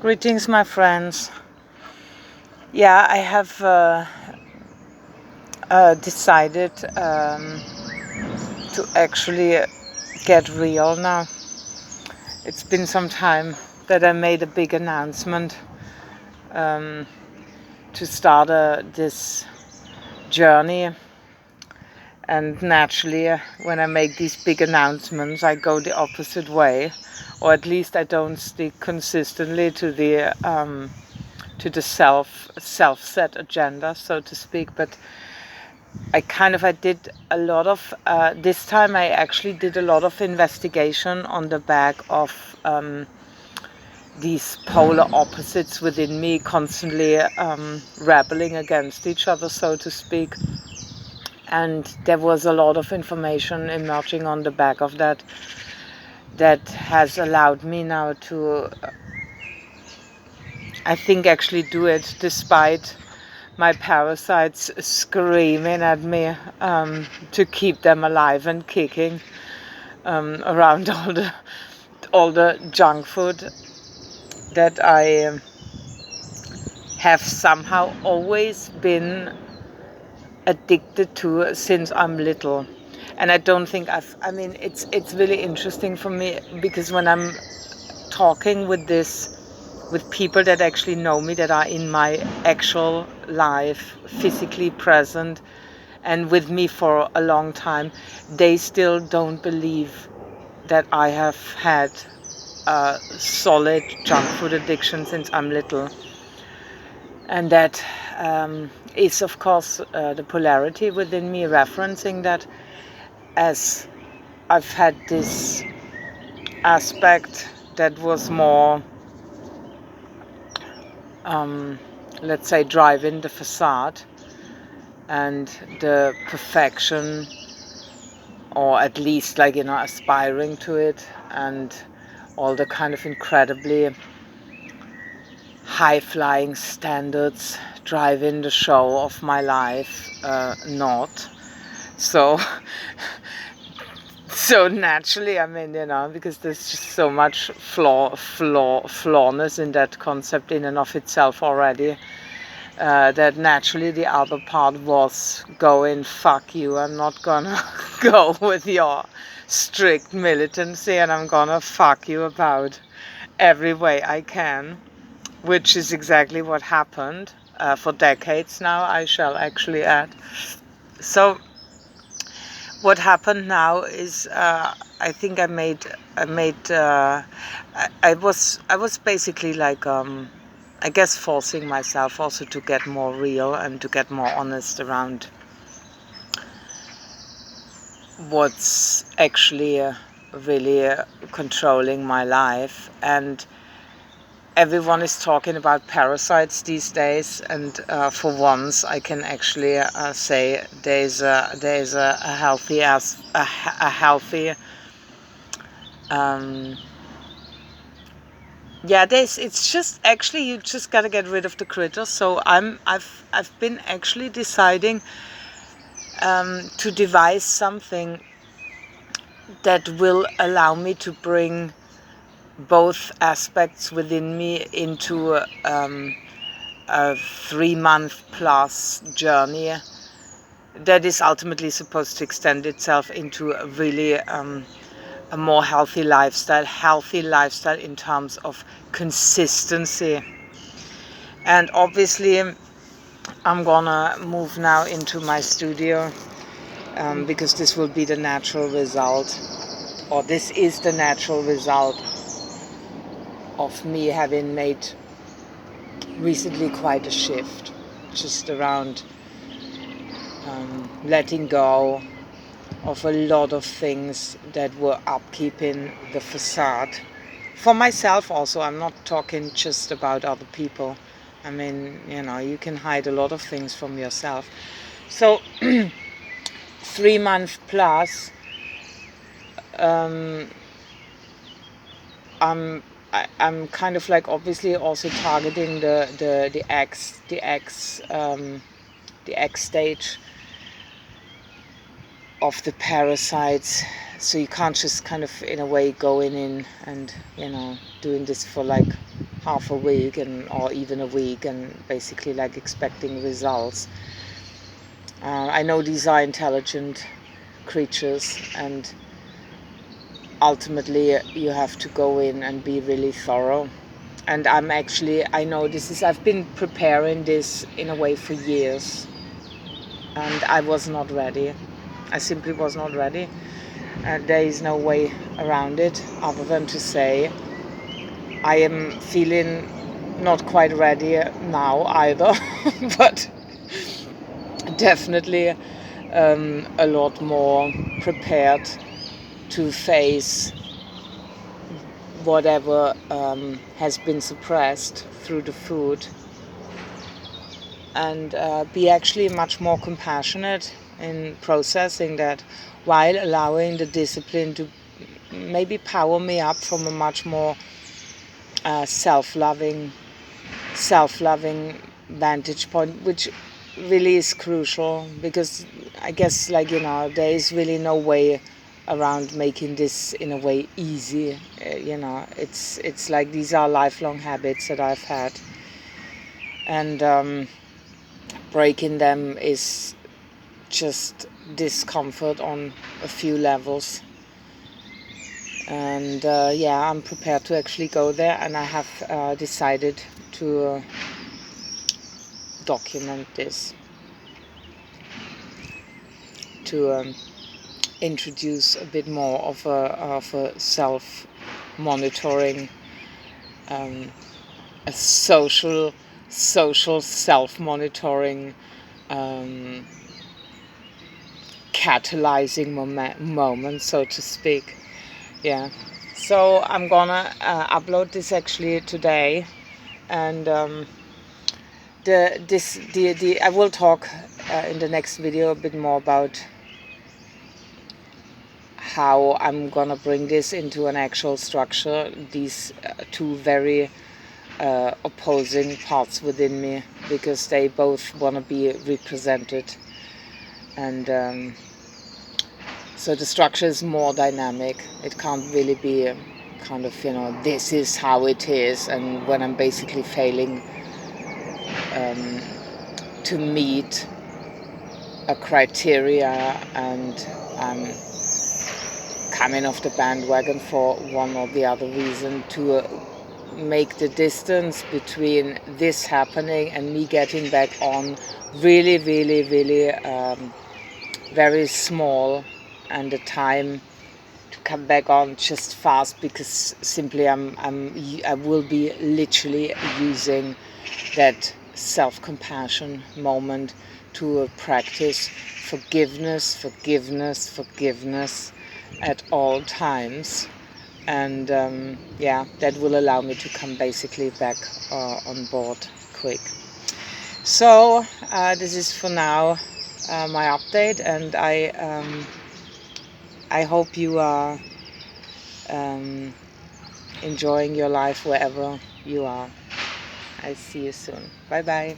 Greetings, my friends. Yeah, I have decided to actually get real now. It's been some time that I made a big announcement to start this journey. And naturally, when I make these big announcements, I go the opposite way, or at least I don't stick consistently to the self-set agenda, so to speak. But I did a lot of this time. I actually did a lot of investigation on the back of these polar opposites within me, constantly rebelling against each other, so to speak. And there was a lot of information emerging on the back of that has allowed me now to, I think, actually do it despite my parasites screaming at me to keep them alive and kicking around all the junk food that I have somehow always been addicted to since I'm little. And I don't think it's really interesting for me, because when I'm talking with people that actually know me, that are in my actual life, physically present and with me for a long time, they still don't believe that I have had a solid junk food addiction since I'm little. And that is, of course, the polarity within me referencing that, as I've had this aspect that was more, let's say, driving the facade and the perfection, or at least aspiring to it, and all the kind of incredibly high-flying standards driving the show of my life, not. So so naturally, because there's just so much flawness in that concept in and of itself already, that naturally the other part was going, fuck you, I'm not gonna go with your strict militancy, and I'm gonna fuck you about every way I can, which is exactly what happened for decades now, I shall actually add. So what happened now is, I think I was basically I guess forcing myself also to get more real and to get more honest around what's actually really controlling my life. And everyone is talking about parasites these days, and for once I can actually say there's a healthy it's just actually, you just gotta get rid of the critters. So I've been actually deciding to devise something that will allow me to bring both aspects within me into a 3-month plus journey that is ultimately supposed to extend itself into a really a more healthy lifestyle in terms of consistency. And obviously I'm gonna move now into my studio, because this will be the natural result, or this is the natural result of me having made recently quite a shift, just around letting go of a lot of things that were upkeeping the facade. For myself also, I'm not talking just about other people. I mean, you can hide a lot of things from yourself. So 3 months plus, I'm kind of obviously also targeting the X stage of the parasites. So you can't just kind of in a way going in and doing this for half a week or even a week, and basically like expecting results. I know these are intelligent creatures, and ultimately you have to go in and be really thorough. And I know I've been preparing this in a way for years, and I was not ready. I simply was not ready. There is no way around it other than to say I am feeling not quite ready now either, but definitely a lot more prepared to face whatever has been suppressed through the food, and be actually much more compassionate in processing that, while allowing the discipline to maybe power me up from a much more self-loving vantage point, which really is crucial, because I guess, like, there is really no way around making this in a way easy. It's like these are lifelong habits that I've had, and breaking them is just discomfort on a few levels. And yeah, I'm prepared to actually go there, and I have decided to document this, to introduce a bit more of a self-monitoring, a social self-monitoring, catalyzing moment, so to speak. Yeah. So I'm gonna upload this actually today, and I will talk in the next video a bit more about how I'm gonna bring this into an actual structure, these two very opposing parts within me, because they both want to be represented. And so the structure is more dynamic. It can't really be kind of, this is how it is, and when I'm basically failing to meet a criteria, and I'm coming off the bandwagon for one or the other reason, to make the distance between this happening and me getting back on really, really, really very small, and the time to come back on just fast, because simply I will be literally using that self-compassion moment to practice forgiveness at all times. And yeah, that will allow me to come basically back on board quick. So this is for now my update, and I hope you are enjoying your life wherever you are. I see you soon. Bye bye.